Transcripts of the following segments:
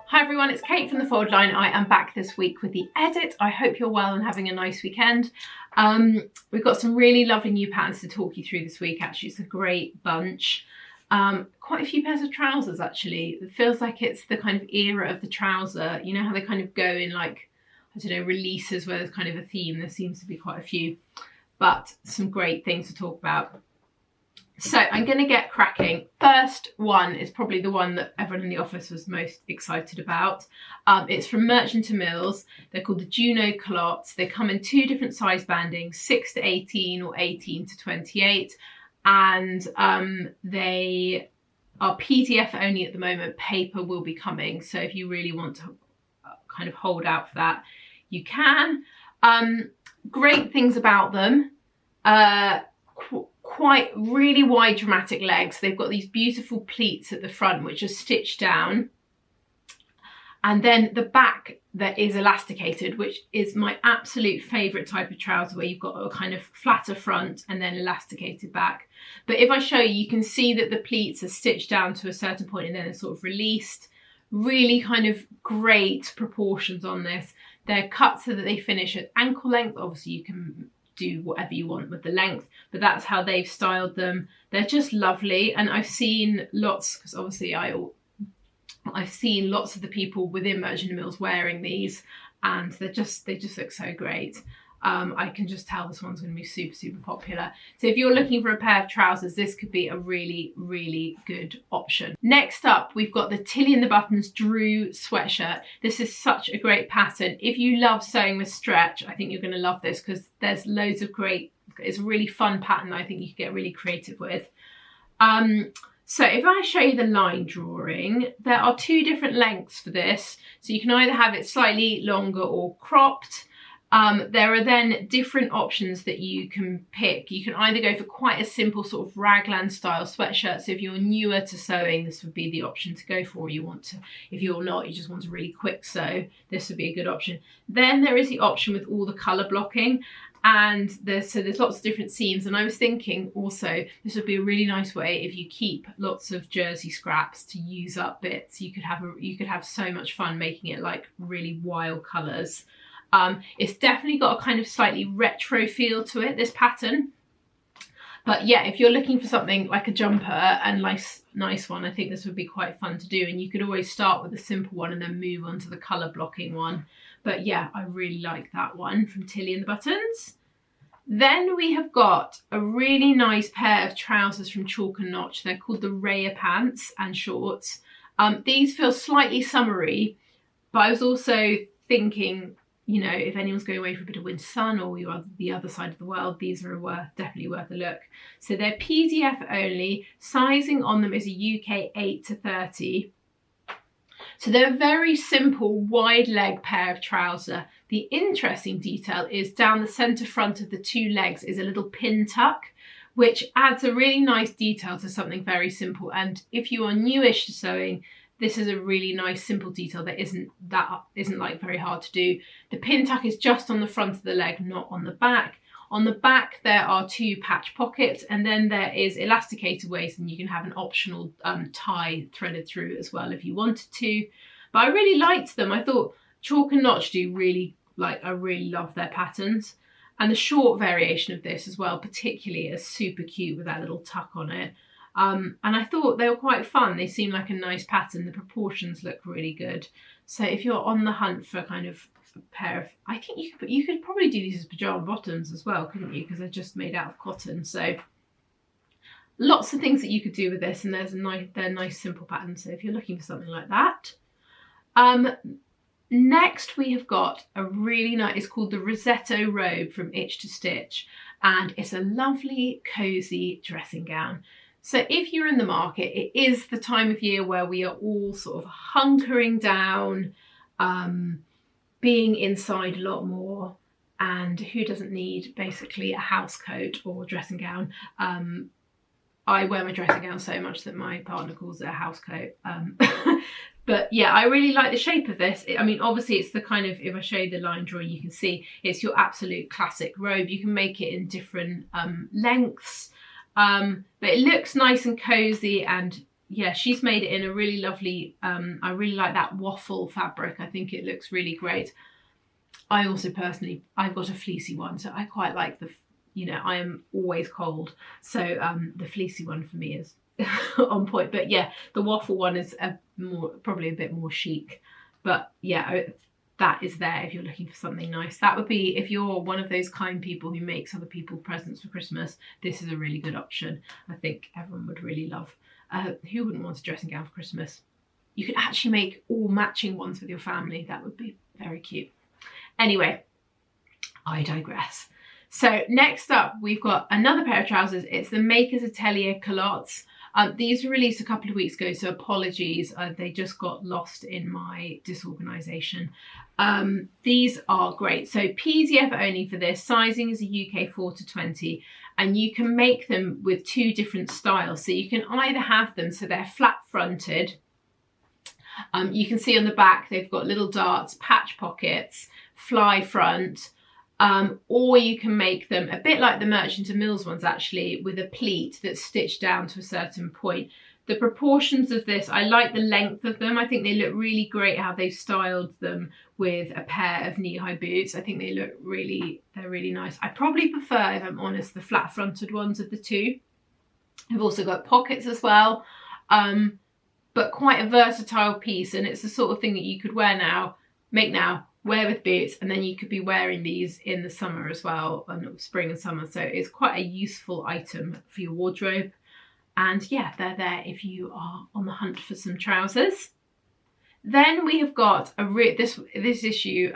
Hi everyone, it's Kate from the Fold Line. I am back this week with the edit. I hope you're well and having a nice weekend. We've got some really lovely new patterns to talk you through this week. Actually, it's a great bunch. Quite a few pairs of trousers actually. It feels like it's the kind of era of the trouser. You know how they kind of go in like, I don't know, releases where there's kind of a theme. There seems to be quite a few, but some great things to talk about. So I'm going to get cracking. First one is probably the one that everyone in the office was most excited about. It's from Merchant to Mills. They're called the Juno Pants. They come in two different size bandings, 6 to 18 or 18 to 28. And they are PDF only at the moment. Paper will be coming. So if you really want to kind of hold out for that, you can. Great things about them. Quite really wide dramatic legs. They've got these beautiful pleats at the front which are stitched down, and then the back that is elasticated, which is my absolute favourite type of trouser, where you've got a kind of flatter front and then elasticated back. But if I show you, you can see that the pleats are stitched down to a certain point and then they're sort of released. Really kind of great proportions on this. They're cut so that they finish at ankle length. Obviously you can do whatever you want with the length, but that's how they've styled them. They're just lovely, and I've seen lots, because obviously I've seen lots of the people within Merchant & Mills wearing these, and they just look so great. I can just tell this one's going to be super popular. So if you're looking for a pair of trousers, this could be a really good option. Next up, we've got the Tilly and the Buttons Drew sweatshirt. This is such a great pattern. If you love sewing with stretch, I think you're going to love this, because there's loads of great, it's a really fun pattern that I think you can get really creative with. So if I show you the line drawing, there are two different lengths for this. So you can either have it slightly longer or cropped. There are then different options that you can pick. You can either go for quite a simple sort of raglan style sweatshirt. So if you're newer to sewing, this would be the option to go for. You want to, if you're not, you just want a really quick sew, this would be a good option. Then there is the option with all the colour blocking, and there's lots of different seams. And I was thinking also this would be a really nice way if you keep lots of jersey scraps to use up bits. You could have so much fun making it like really wild colours. It's definitely got a kind of slightly retro feel to it, this pattern. But yeah, if you're looking for something like a jumper and nice one, I think this would be quite fun to do. And you could always start with a simple one and then move on to the colour blocking one. But yeah, I really like that one from Tilly and the Buttons. Then we have got a really nice pair of trousers from Chalk and Notch. They're called the AIA Pants and shorts. These feel slightly summery, but I was also thinking, you know, if anyone's going away for a bit of winter sun, or you are the other side of the world, these are definitely worth a look. So they're PDF only. Sizing on them is a UK 8 to 30. So they're a very simple wide leg pair of trouser. The interesting detail is down the centre front of the two legs is a little pin tuck, which adds a really nice detail to something very simple. And if you are newish to sewing, this is a really nice simple detail that isn't like very hard to do. The pin tuck is just on the front of the leg, not on the back. On the back there are two patch pockets, and then there is elasticated waist, and you can have an optional tie threaded through as well if you wanted to. But I really liked them. I thought Chalk and Notch do really, I really love their patterns. And the short variation of this as well, particularly, is super cute with that little tuck on it. And I thought they were quite fun. They seem like a nice pattern. The proportions look really good. So if you're on the hunt for kind of a pair of, I think you could probably do these as pajama bottoms as well, couldn't you? Because they're just made out of cotton. So lots of things that you could do with this, and they're nice simple patterns. So if you're looking for something like that. Next we have got a really nice, it's called the Rosetto Robe from Itch to Stitch, and it's a lovely cozy dressing gown. So if you're in the market, it is the time of year where we are all sort of hunkering down, being inside a lot more, and who doesn't need basically a house coat or dressing gown? I wear my dressing gown so much that my partner calls it a house coat. But yeah, I really like the shape of this. I mean, obviously it's the kind of, if I show you the line drawing, you can see it's your absolute classic robe. You can make it in different lengths, but it looks nice and cozy, and yeah, she's made it in a really lovely, I really like that waffle fabric. I think it looks really great. I also personally, I've got a fleecy one, so I quite like the, you know, I am always cold, so the fleecy one for me is on point. But yeah, the waffle one is probably a bit more chic. But yeah, that is there if you're looking for something nice. That would be, if you're one of those kind people who makes other people presents for Christmas, this is a really good option. I think everyone would really love. Who wouldn't want a dressing gown for Christmas? You could actually make all matching ones with your family. That would be very cute. Anyway, I digress. So next up, we've got another pair of trousers. It's the Makers Atelier Culottes. These were released a couple of weeks ago, so apologies. They just got lost in my disorganisation. These are great. So PDF only for this. Sizing is a UK 4 to 20. And you can make them with 2 different styles. So you can either have them so they're flat fronted. You can see on the back they've got little darts, patch pockets, fly front, or you can make them a bit like the Merchant and Mills ones actually, with a pleat that's stitched down to a certain point. The proportions of this, I like the length of them. I think they look really great how they've styled them with a pair of knee-high boots. I think they look really, they're really nice. I probably prefer, if I'm honest, the flat-fronted ones of the 2. I've also got pockets as well, but quite a versatile piece, and it's the sort of thing that you could wear now, make now, wear with boots, and then you could be wearing these in the summer as well, and spring and summer. So it's quite a useful item for your wardrobe. And yeah, they're there if you are on the hunt for some trousers. Then we have got this issue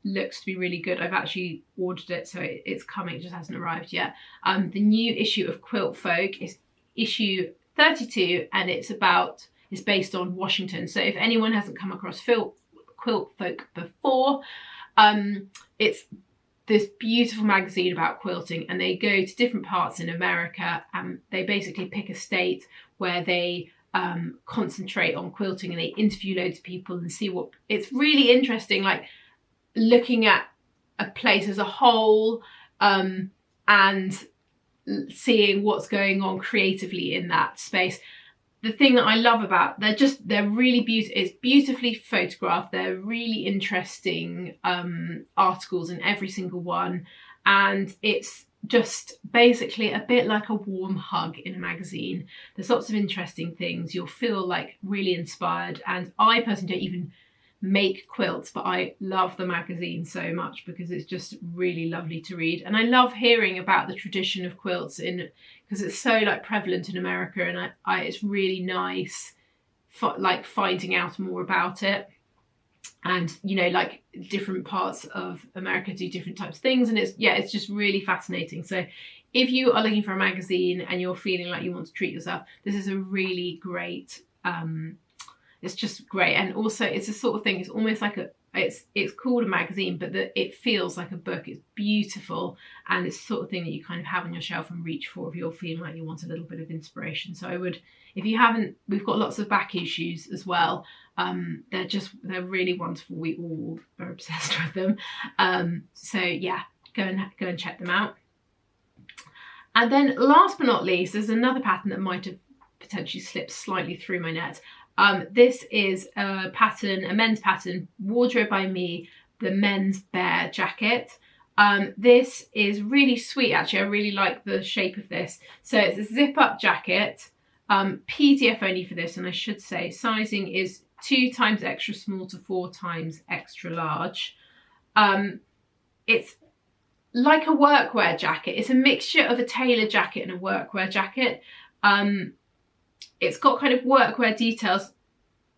looks to be really good. I've actually ordered it, so it's coming. It just hasn't arrived yet. The new issue of Quilt Folk is issue 32, and it's based on Washington. So if anyone hasn't come across Quilt Folk before, it's this beautiful magazine about quilting, and they go to different parts in America, and they basically pick a state where they concentrate on quilting, and they interview loads of people and see what, it's really interesting, like looking at a place as a whole, and seeing what's going on creatively in that space. The thing that I love about, they're really beautiful. It's beautifully photographed. They're really interesting articles in every single one. And it's just basically a bit like a warm hug in a magazine. There's lots of interesting things. You'll feel like really inspired. And I personally don't even make quilts, but I love the magazine so much because it's just really lovely to read. And I love hearing about the tradition of quilts because it's so like prevalent in America, and it's really nice like finding out more about it. And you know, like different parts of America do different types of things, and it's just really fascinating. So if you are looking for a magazine and you're feeling like you want to treat yourself, this is a really great it's just great. And also it's a sort of thing, it's almost like it's called a magazine, but it feels like a book. It's beautiful, and it's the sort of thing that you kind of have on your shelf and reach for if you're feeling like you want a little bit of inspiration. So I would, if you haven't, we've got lots of back issues as well. They're really wonderful. We all are obsessed with them. So yeah, go and check them out. And then last but not least, there's another pattern that might have potentially slipped slightly through my net. This is a pattern, a men's pattern, Wardrobe by Me, the men's bear jacket. This is really sweet, actually. I really like the shape of this. So it's a zip-up jacket, PDF only for this, and I should say sizing is 2 times extra small to 4 times extra large. It's like a workwear jacket. It's a mixture of a tailor jacket and a workwear jacket. It's got kind of workwear details.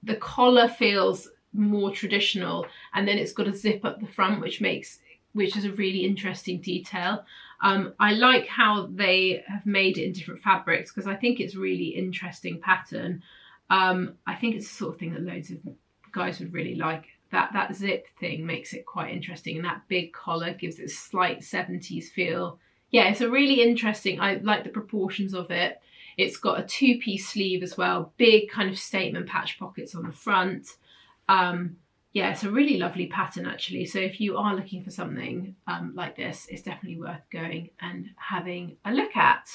The collar feels more traditional, and then it's got a zip up the front, which is a really interesting detail. I like how they have made it in different fabrics because I think it's really interesting pattern. I think it's the sort of thing that loads of guys would really like. That zip thing makes it quite interesting, and that big collar gives it a slight 70s feel. Yeah, it's a really interesting, I like the proportions of it. It's got a 2-piece sleeve as well, big kind of statement patch pockets on the front. Yeah, it's a really lovely pattern actually. So if you are looking for something like this, it's definitely worth going and having a look at.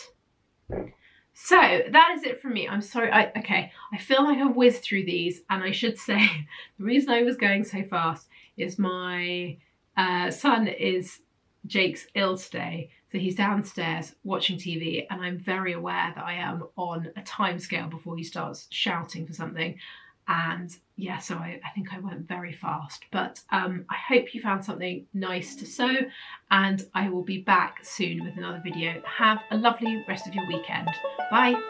So that is it from me. I'm sorry, okay, I feel like I've whizzed through these, and I should say the reason I was going so fast is my son is Jake's ill today, so he's downstairs watching TV, and I'm very aware that I am on a time scale before he starts shouting for something. And yeah, so I think I went very fast, but I hope you found something nice to sew, and I will be back soon with another video. Have a lovely rest of your weekend. Bye.